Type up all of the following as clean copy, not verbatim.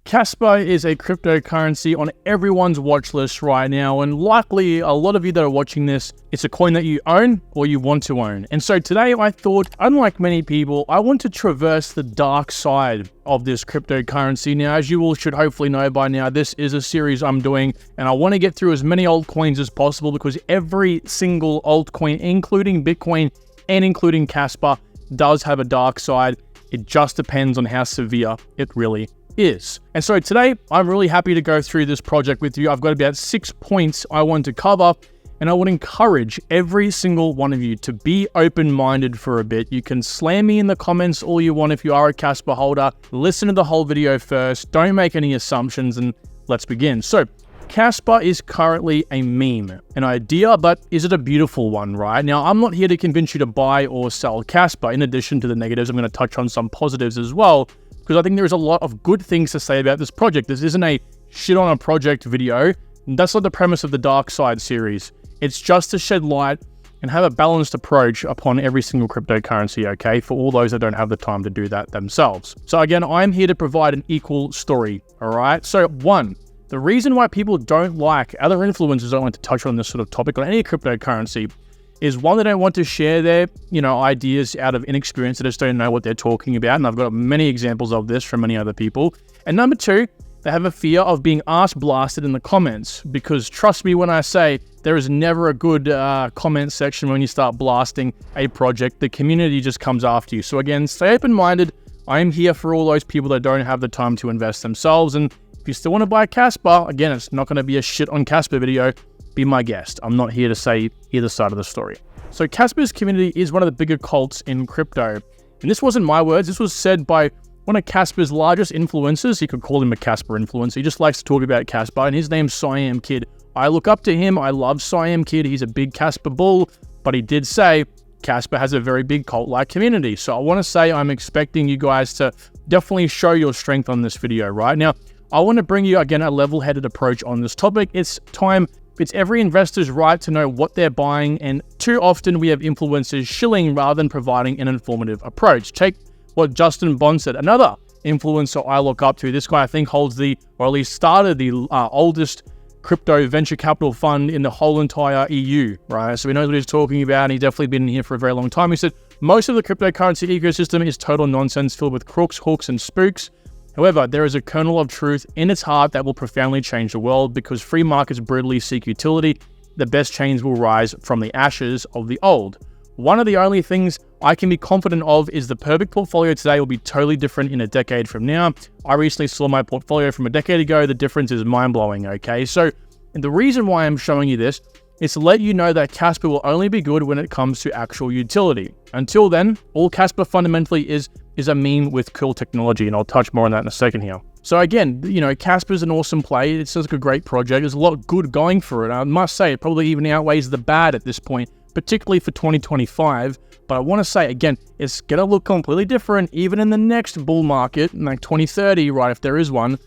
Casper is a cryptocurrency on everyone's watch list right now, and likely a lot of you that are watching this, it's a coin that you own or you want to own. And so today I thought, unlike many people, I want to traverse the dark side of this cryptocurrency. Now, as you all should hopefully know by now, this is a series I'm doing, and I want to get through as many altcoins as possible because every single altcoin, including Bitcoin and including Casper, does have a dark side. It just depends on how severe it really is. And so today, I'm really happy to go through this project with you. I've got about 6 points I want to cover, and I would encourage every single one of you to be open-minded for a bit. You can slam me in the comments all you want if you are a Casper holder. Listen to the whole video first. Don't make any assumptions, and let's begin. So, Casper is currently a meme, an idea, but is it a beautiful one, right? Now, I'm not here to convince you to buy or sell Casper. In addition to the negatives, I'm going to touch on some positives as well, because I think there's a lot of good things to say about this project. This isn't a shit on a project video. That's not the premise of the Dark Side series. It's just to shed light and have a balanced approach upon every single cryptocurrency, okay, for all those that don't have the time to do that themselves. So again, I'm here to provide an equal story, all right? So one, the reason why people don't like, other influencers don't like to touch on this sort of topic on any cryptocurrency is one, they don't want to share their, ideas out of inexperience. They just don't know what they're talking about. And I've got many examples of this from many other people. And number two, they have a fear of being ass blasted in the comments, because trust me when I say there is never a good comment section when you start blasting a project. The community just comes after you. So again, stay open-minded. I am here for all those people that don't have the time to invest themselves. And if you still want to buy Casper, again, it's not going to be a shit on Casper video. Be my guest. I'm not here to say either side of the story. So Casper's community is one of the bigger cults in crypto. And this wasn't my words. This was said by one of Casper's largest influencers. You could call him a Casper influencer. He just likes to talk about Casper, and his name's Siam Kid. I look up to him. I love Siam Kid. He's a big Casper bull, but he did say Casper has a very big cult-like community. So I want to say I'm expecting you guys to definitely show your strength on this video right now. I want to bring you, again, a level-headed approach on this topic. It's every investor's right to know what they're buying, and too often we have influencers shilling rather than providing an informative approach. Take what Justin Bond said, another influencer I look up to. This guy, I think, holds or at least started the oldest crypto venture capital fund in the whole entire EU, right? So he knows what he's talking about, and he's definitely been in here for a very long time. He said, most of the cryptocurrency ecosystem is total nonsense filled with crooks, hooks, and spooks. However, there is a kernel of truth in its heart that will profoundly change the world, because free markets brutally seek utility. The best chains will rise from the ashes of the old. One of the only things I can be confident of is the perfect portfolio today will be totally different in a decade from now. I recently saw my portfolio from a decade ago. The difference is mind-blowing, okay? So the reason why I'm showing you this is to let you know that Casper will only be good when it comes to actual utility. Until then, all Casper fundamentally is a meme with cool technology, and I'll touch more on that in a second here. So again, Casper's an awesome play. It's just a great project. There's a lot good going for it. I must say, it probably even outweighs the bad at this point, particularly for 2025. But I want to say, again, it's going to look completely different even in the next bull market, like 2030, right, if there is one,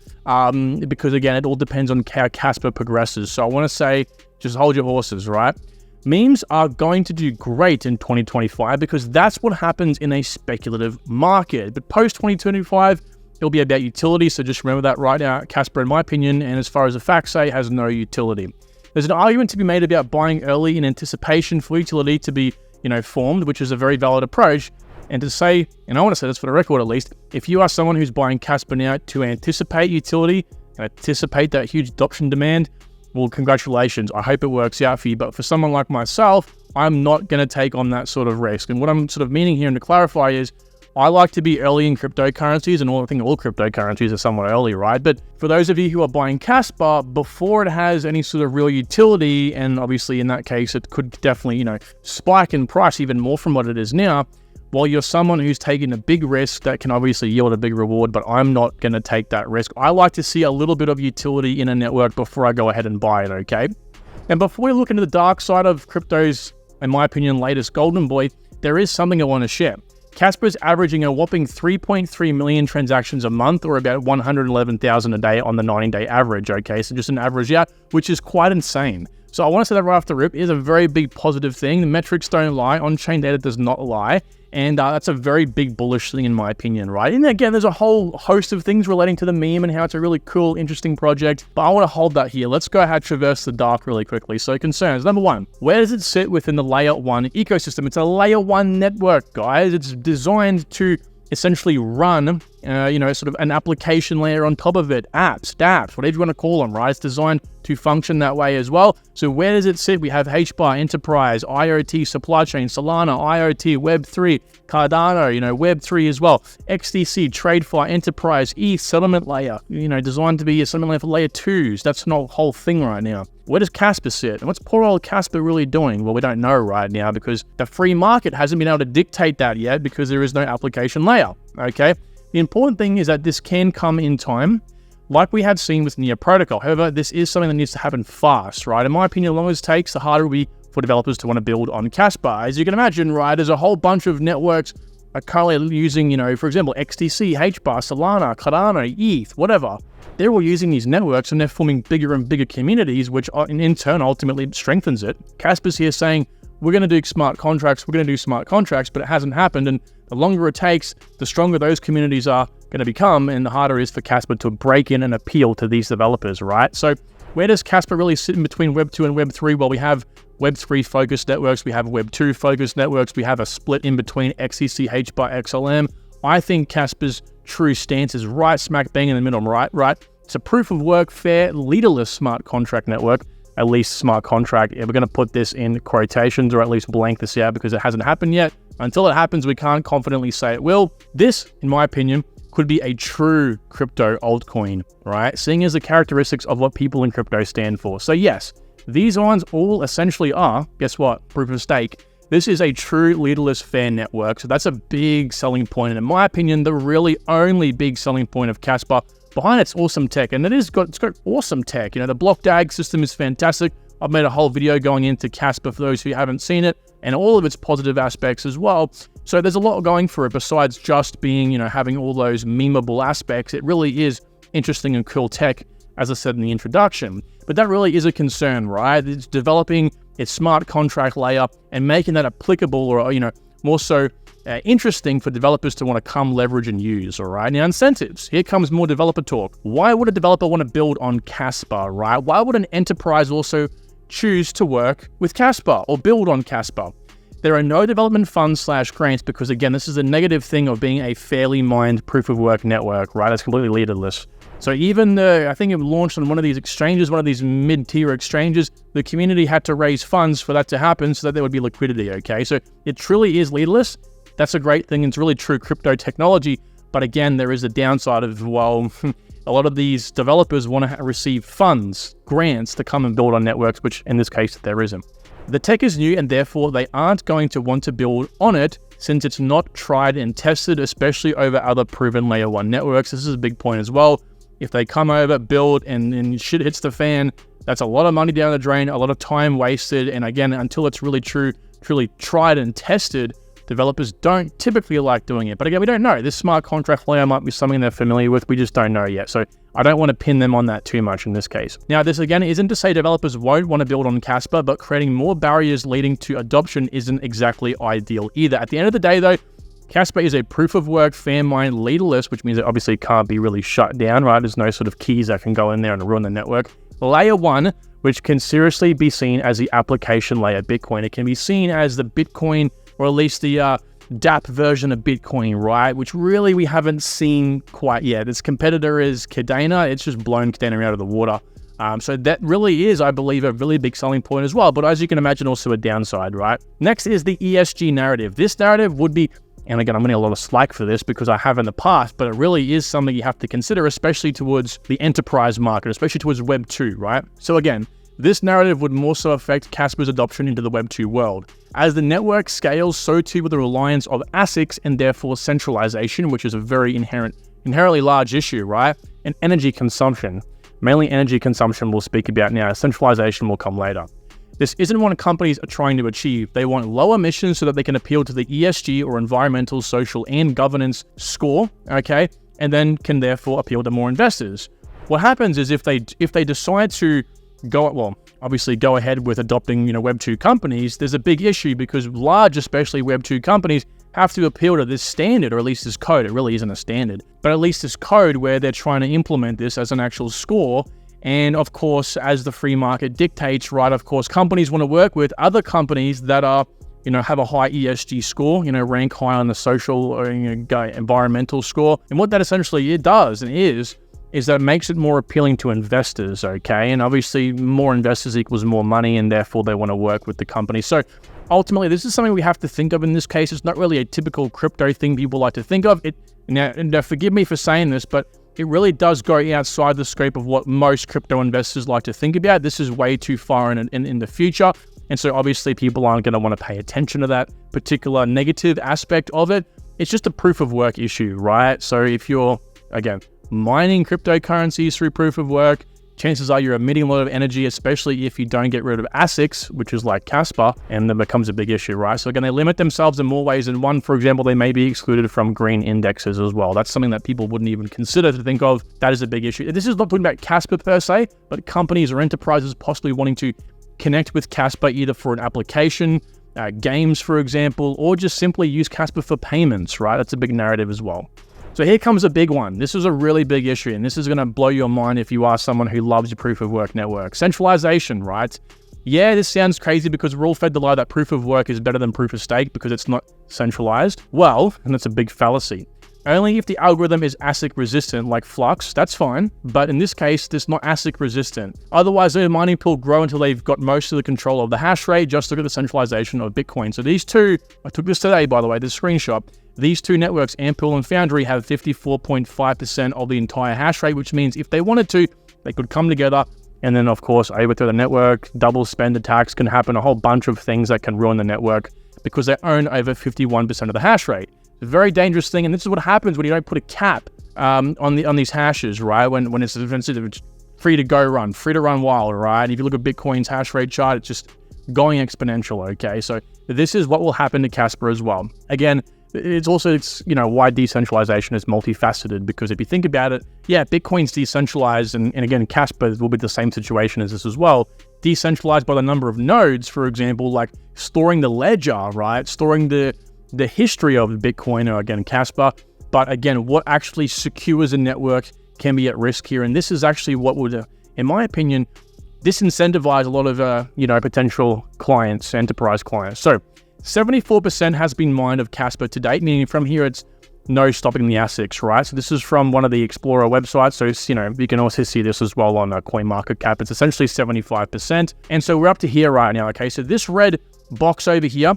because again, it all depends on how Casper progresses. So I want to say, just hold your horses, right? Memes are going to do great in 2025 because that's what happens in a speculative market. But post 2025, it'll be about utility. So just remember that right now. Casper, in my opinion, and as far as the facts say, has no utility. There's an argument to be made about buying early in anticipation for utility to be, formed, which is a very valid approach. And to say, and I want to say this for the record at least, if you are someone who's buying Casper now to anticipate utility and anticipate that huge adoption demand, well, congratulations. I hope it works out for you. But for someone like myself, I'm not going to take on that sort of risk. And what I'm sort of meaning here and to clarify is I like to be early in cryptocurrencies, and I think all cryptocurrencies are somewhat early, right? But for those of you who are buying Casper before it has any sort of real utility, and obviously in that case, it could definitely, spike in price even more from what it is now, while you're someone who's taking a big risk that can obviously yield a big reward, but I'm not going to take that risk. I like to see a little bit of utility in a network before I go ahead and buy it, okay? And before we look into the dark side of crypto's, in my opinion, latest golden boy, there is something I want to share. Casper's averaging a whopping 3.3 million transactions a month, or about 111,000 a day on the 90-day average, okay? So just an average out, which is quite insane. So I want to say that right off the rip is a very big positive thing. The metrics don't lie. On-chain data does not lie. And that's a very big bullish thing in my opinion, right? And again, there's a whole host of things relating to the meme and how it's a really cool, interesting project, but I want to hold that here. Let's go ahead, traverse the dark really quickly. So concerns, number one, where does it sit within the layer 1 ecosystem? It's a layer 1 network, guys. It's designed to essentially run, sort of an application layer on top of it, apps, dApps, whatever you want to call them, right? It's designed to function that way as well. So where does it sit? We have HBAR, Enterprise, IoT, Supply Chain, Solana, IoT, Web3, Cardano, Web3 as well, XDC, TradeFi, Enterprise, ETH, settlement layer, designed to be a settlement layer for layer 2s. That's not a whole thing right now. Where does Casper sit? And what's poor old Casper really doing? Well, we don't know right now because the free market hasn't been able to dictate that yet because there is no application layer, okay? The important thing is that this can come in time, like we have seen with Near Protocol. However, this is something that needs to happen fast, right? In my opinion, the longer it takes, the harder it will be for developers to want to build on Casper. As you can imagine, right, there's a whole bunch of networks are currently using, for example, XDC, HBAR, Solana, Cardano, ETH, whatever. They're all using these networks and they're forming bigger and bigger communities, which in turn ultimately strengthens it. Casper's here saying, we're going to do smart contracts, but it hasn't happened. And the longer it takes, the stronger those communities are going to become, and the harder it is for Casper to break in and appeal to these developers, right? So where does Casper really sit in between Web 2 and Web 3? Well, we have Web 3 focused networks, we have Web 2 focused networks, we have a split in between XCC, HBAR, XLM. I think Casper's true stance is right smack bang in the middle, right? It's a proof of work, fair, leaderless smart contract network. At least smart contract. We're going to put this in quotations or at least blank this out because it hasn't happened yet. Until it happens, we can't confidently say it will. This, in my opinion, could be a true crypto altcoin, right? Seeing as the characteristics of what people in crypto stand for. So yes, these ones all essentially are, guess what? Proof of stake. This is a true leaderless fair network. So that's a big selling point. And in my opinion, the really only big selling point of Casper behind its awesome tech, and it's got awesome tech. The block DAG system is fantastic. I've made a whole video going into Casper for those who haven't seen it, and all of its positive aspects as well. So there's a lot going for it besides just being, having all those memeable aspects. It really is interesting and cool tech, as I said in the introduction. But that really is a concern, right? It's developing its smart contract layer and making that applicable or, more so interesting for developers to want to come leverage and use, all right? Now, incentives. Here comes more developer talk. Why would a developer want to build on Casper, right? Why would an enterprise also choose to work with Casper or build on Casper? There are no development funds / grants because, again, this is a negative thing of being a fairly mined proof of work network, right? It's completely leaderless. So even I think it launched on one of these exchanges, one of these mid-tier exchanges, the community had to raise funds for that to happen so that there would be liquidity, okay? So it truly is leaderless. That's a great thing. It's really true crypto technology. But again, there is a downside of, well, a lot of these developers want to receive funds, grants to come and build on networks, which in this case, there isn't. The tech is new and therefore they aren't going to want to build on it since it's not tried and tested, especially over other proven layer 1 networks. This is a big point as well. If they come over, build, and shit hits the fan, that's a lot of money down the drain, a lot of time wasted. And again, until it's really truly tried and tested, developers don't typically like doing it. But again, we don't know. This smart contract layer might be something they're familiar with. We just don't know yet. So I don't want to pin them on that too much in this case. Now, this again isn't to say developers won't want to build on Casper, but creating more barriers leading to adoption isn't exactly ideal either. At the end of the day, though, Casper is a proof of work, fair mined, leaderless, which means it obviously can't be really shut down, right? There's no sort of keys that can go in there and ruin the network. Layer 1, which can seriously be seen as the application layer Bitcoin. It can be seen as the Bitcoin, or at least the dApp version of Bitcoin, right? Which really we haven't seen quite yet. Its competitor is Cardano. It's just blown Cardano out of the water. So that really is, I believe, a really big selling point as well. But as you can imagine, also a downside, right? Next is the ESG narrative. This narrative would be, and again, I'm getting a lot of slack for this because I have in the past, but it really is something you have to consider, especially towards the enterprise market, especially towards Web 2, right? So again, this narrative would more so affect Casper's adoption into the Web 2 world. As the network scales, so too with the reliance of ASICs and therefore centralization, which is a very inherently large issue, right? And energy consumption. Mainly energy consumption we'll speak about now. Centralization will come later. This isn't what companies are trying to achieve. They want low emissions so that they can appeal to the ESG or environmental, social, and governance score, okay? And then can therefore appeal to more investors. What happens is if they decide to go ahead with adopting, Web 2 companies, there's a big issue because large, especially Web 2 companies, have to appeal to this standard, or at least this code. It really isn't a standard, but at least this code where they're trying to implement this as an actual score. And of course, as the free market dictates, right, of course, companies want to work with other companies that are, have a high ESG score, rank high on the social or environmental score. And what that essentially it does and is that it makes it more appealing to investors, okay? And obviously more investors equals more money, and therefore they want to work with the company. So ultimately, this is something we have to think of in this case. It's not really a typical crypto thing people like to think of. Now, forgive me for saying this, but it really does go outside the scope of what most crypto investors like to think about. This is way too far in the future. And so obviously people aren't going to want to pay attention to that particular negative aspect of it. It's just a proof of work issue, right? So if you're, again, mining cryptocurrencies through proof of work, chances are you're emitting a lot of energy, especially if you don't get rid of ASICs, which is like Casper, and then becomes a big issue, right? So again, they limit themselves in more ways than one. For example, they may be excluded from green indexes as well. That's something that people wouldn't even consider to think of. That is a big issue. This is not talking about Casper per se, but companies or enterprises possibly wanting to connect with Casper either for an application, games, for example, or just simply use Casper for payments, right? That's a big narrative as well. So here comes a big one. This is a really big issue, and this is going to blow your mind if you are someone who loves your proof of work network. Centralization, right? Yeah, this sounds crazy because we're all fed the lie that proof of work is better than proof of stake because it's not centralized. Well, and that's a big fallacy. Only if the algorithm is ASIC resistant, like Flux, that's fine. But in this case, it's not ASIC resistant. Otherwise, the mining pool grow until they've got most of the control of the hash rate. Just look at the centralization of Bitcoin. So these two, I took this today, by the way, this screenshot. These two networks, Ampule and Foundry, have 54.5% of the entire hash rate, which means if they wanted to, they could come together. And then, of course, overthrow the network, double spend attacks can happen, a whole bunch of things that can ruin the network because they own over 51% of the hash rate. It's a very dangerous thing, and this is what happens when you don't put a cap on these hashes, right? When it's free to run wild, right? And if you look at Bitcoin's hash rate chart, it's just going exponential, okay? So this is what will happen to Casper as well. Again, it's why decentralization is multifaceted, because if you think about it, yeah, Bitcoin's decentralized, and again, Casper will be the same situation as this as well. Decentralized by the number of nodes, for example, like storing the ledger, right? Storing the history of Bitcoin, or again, Casper. But again, what actually secures a network can be at risk here. And this is actually what would, in my opinion, disincentivize a lot of, potential clients, enterprise clients. So 74% has been mined of Casper to date, meaning from here, it's no stopping the ASICs, right? So this is from one of the Explorer websites. So, you can also see this as well on CoinMarketCap. It's essentially 75%. And so we're up to here right now, okay? So this red box over here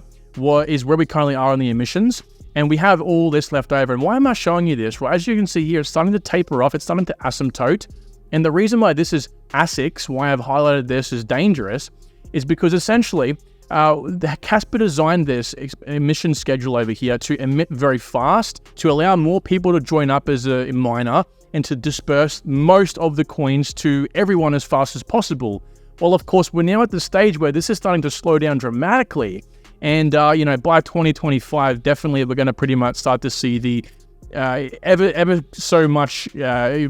is where we currently are on the emissions, and we have all this left over. And why am I showing you this? Well, as you can see here, it's starting to taper off. It's starting to asymptote. And the reason why this is ASICs, why I've highlighted this as dangerous, is because essentially the Casper designed this emission schedule over here to emit very fast, to allow more people to join up as a miner, and to disperse most of the coins to everyone as fast as possible. Well, of course, we're now at the stage where this is starting to slow down dramatically. And, by 2025, definitely we're going to pretty much start to see the ever so much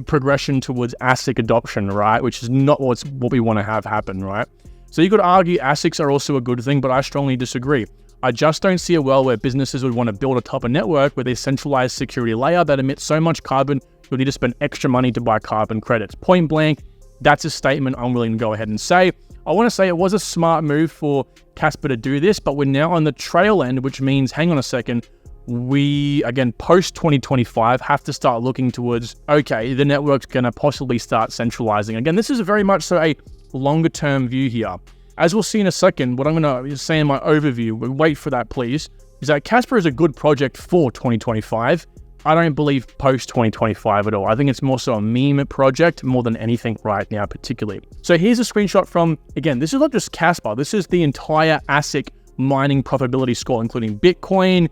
progression towards ASIC adoption, right? Which is not what we want to have happen, right? So you could argue ASICs are also a good thing, but I strongly disagree. I just don't see a world where businesses would want to build atop a network with a centralized security layer that emits so much carbon, you'll need to spend extra money to buy carbon credits. Point blank, that's a statement I'm willing to go ahead and say. I want to say it was a smart move for Casper to do this, but we're now on the trail end, which means, hang on a second, we, again, post 2025, have to start looking towards, okay, the network's going to possibly start centralizing. Again, this is very much so a longer term view here. As we'll see in a second, what I'm going to say in my overview, wait for that please, is that Casper is a good project for 2025. I don't believe post 2025 at all. I think it's more so a meme project more than anything right now particularly. So here's a screenshot from, again, this is not just Casper, this is the entire ASIC mining profitability score, including Bitcoin,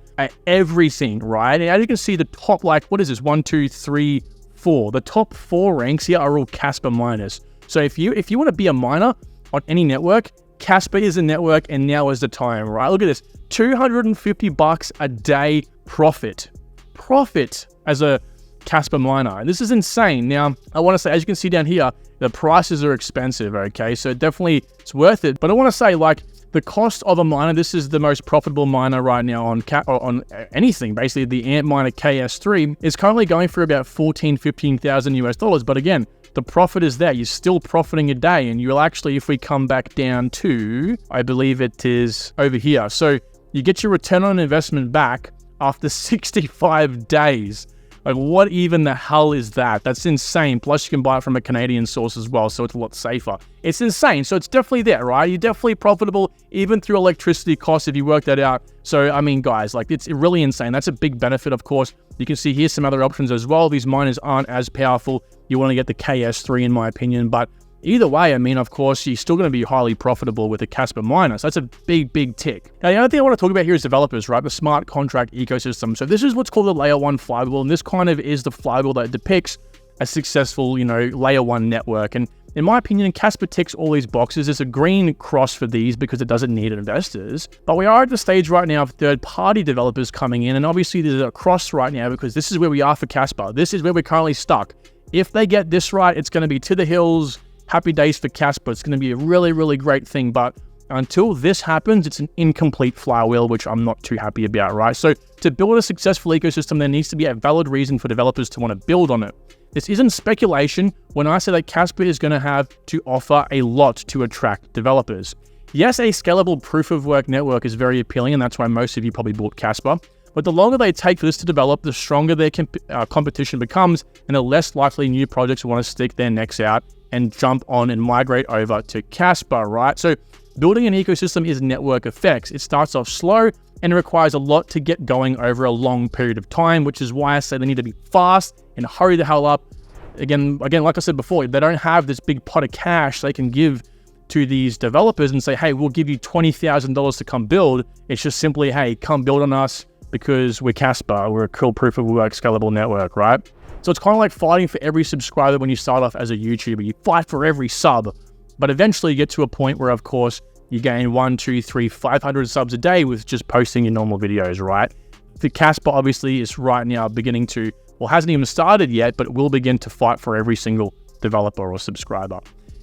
everything, right? And as you can see, the top, what is this? 1, 2, 3, 4. The top 4 ranks here are all Casper miners. So if you want to be a miner on any network, Casper is a network, and now is the time, right? Look at this, $250 a day profit as a Casper miner. And this is insane. Now, I want to say, as you can see down here, the prices are expensive, okay? So definitely it's worth it. But I want to say, The cost of a miner, this is the most profitable miner right now on anything. Basically, the Antminer KS3 is currently going for about $14,000-15,000 US. But again, the profit is there. You're still profiting a day, and you'll actually, if we come back down to, I believe it is over here. So you get your return on investment back after 65 days. Like, what even the hell is that? That's insane. Plus, you can buy it from a Canadian source as well, so it's a lot safer. It's insane. So it's definitely there, right? You're definitely profitable, even through electricity costs, if you work that out. So, I mean, guys, like, it's really insane. That's a big benefit, of course. You can see here's some other options as well. These miners aren't as powerful. You want to get the KS3, in my opinion, but either way, I mean, of course, you're still going to be highly profitable with a Casper miner. So that's a big tick. Now, the other thing I want to talk about here is developers, right? The smart contract ecosystem. So this is what's called the layer 1 flywheel. And this kind of is the flywheel that depicts a successful, layer 1 network. And in my opinion, Casper ticks all these boxes. There's a green cross for these because it doesn't need investors. But we are at the stage right now of third-party developers coming in. And obviously, there's a cross right now because this is where we are for Casper. This is where we're currently stuck. If they get this right, it's going to be to the hills. Happy days for Casper. It's going to be a really great thing. But until this happens, it's an incomplete flywheel, which I'm not too happy about, right? So to build a successful ecosystem, there needs to be a valid reason for developers to want to build on it. This isn't speculation when I say that Casper is going to have to offer a lot to attract developers. Yes, a scalable proof-of-work network is very appealing, and that's why most of you probably bought Casper. But the longer they take for this to develop, the stronger their competition becomes, and the less likely new projects want to stick their necks out and jump on and migrate over to Casper, right? So building an ecosystem is network effects. It starts off slow and it requires a lot to get going over a long period of time, which is why I say they need to be fast and hurry the hell up. Again, like I said before, they don't have this big pot of cash they can give to these developers and say, hey, we'll give you $20,000 to come build. It's just simply, hey, come build on us because we're Casper. We're a cool proof of work scalable network, right? So it's kind of like fighting for every subscriber when you start off as a YouTuber. You fight for every sub, but eventually you get to a point where, of course, you gain 1, 2, 3, 500 subs a day with just posting your normal videos, right? The Casper obviously is right now beginning to, well, hasn't even started yet, but will begin to fight for every single developer or subscriber.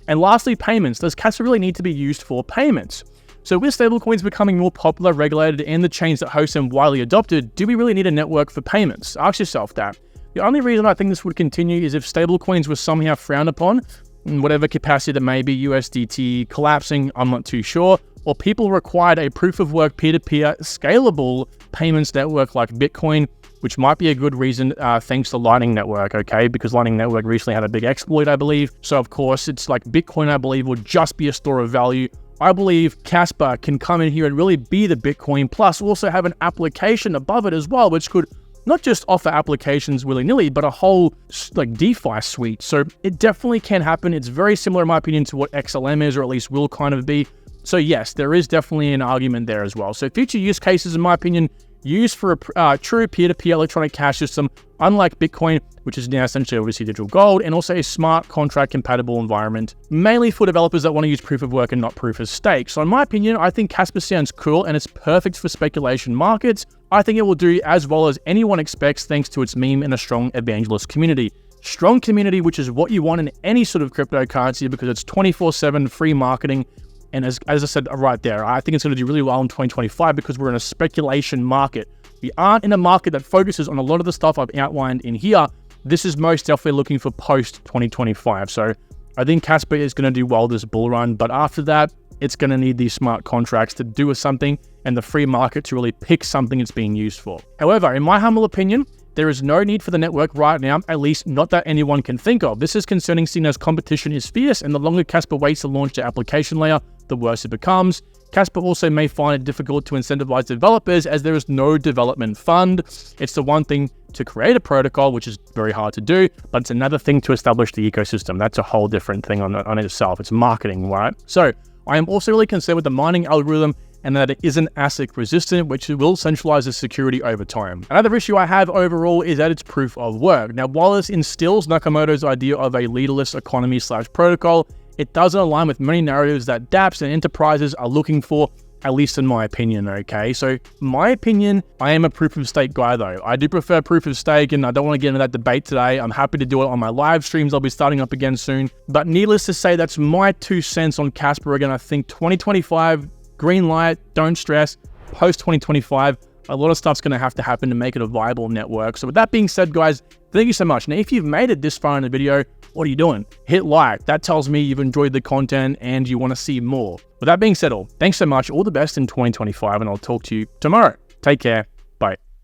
And lastly, payments. Does Casper really need to be used for payments? So with stablecoins becoming more popular, regulated, and the chains that host them widely adopted, do we really need a network for payments? Ask yourself that. The only reason I think this would continue is if stablecoins were somehow frowned upon, in whatever capacity that may be, USDT collapsing, I'm not too sure, or people required a proof-of-work peer-to-peer scalable payments network like Bitcoin, which might be a good reason thanks to Lightning Network, okay? Because Lightning Network recently had a big exploit, I believe. So, of course, it's like Bitcoin, I believe, would just be a store of value. I believe Casper can come in here and really be the Bitcoin, plus also have an application above it as well, which could not just offer applications willy-nilly, but a whole like DeFi suite. So it definitely can happen. It's very similar, in my opinion, to what XLM is, or at least will kind of be. So yes, there is definitely an argument there as well. So future use cases, in my opinion, used for a true peer-to-peer electronic cash system, unlike Bitcoin, which is now essentially obviously digital gold, and also a smart contract compatible environment, mainly for developers that want to use proof of work and not proof of stake. So in my opinion, I think Casper sounds cool and it's perfect for speculation markets. I think it will do as well as anyone expects thanks to its meme and a strong evangelist community. Strong community, which is what you want in any sort of cryptocurrency because it's 24/7 free marketing. And as I said right there, I think it's going to do really well in 2025 because we're in a speculation market. We aren't in a market that focuses on a lot of the stuff I've outlined in here. This is most definitely looking for post-2025. So I think Casper is going to do well this bull run. But after that, it's going to need these smart contracts to do something and the free market to really pick something it's being used for. However, in my humble opinion, there is no need for the network right now, at least not that anyone can think of. This is concerning seeing as competition is fierce, and the longer Casper waits to launch the application layer, the worse it becomes. Casper also may find it difficult to incentivize developers as there is no development fund. It's the one thing to create a protocol, which is very hard to do, but it's another thing to establish the ecosystem. That's a whole different thing on itself. It's marketing, right? So I am also really concerned with the mining algorithm and that it isn't ASIC resistant, which will centralize the security over time. Another issue I have overall is that it's proof of work. Now, while this instills Nakamoto's idea of a leaderless economy / protocol, it doesn't align with many narratives that dApps and enterprises are looking for, at least in my opinion, okay? So, my opinion, I am a proof of stake guy though. I do prefer proof of stake and I don't want to get into that debate today. I'm happy to do it on my live streams. I'll be starting up again soon. But needless to say, that's my 2 cents on Casper. Again, I think 2025 green light, don't stress. Post 2025, a lot of stuff's going to have to happen to make it a viable network. So with that being said, guys, thank you so much. Now, if you've made it this far in the video, what are you doing? Hit like. That tells me you've enjoyed the content and you want to see more. With that being said, thanks so much. All the best in 2025, and I'll talk to you tomorrow. Take care. Bye.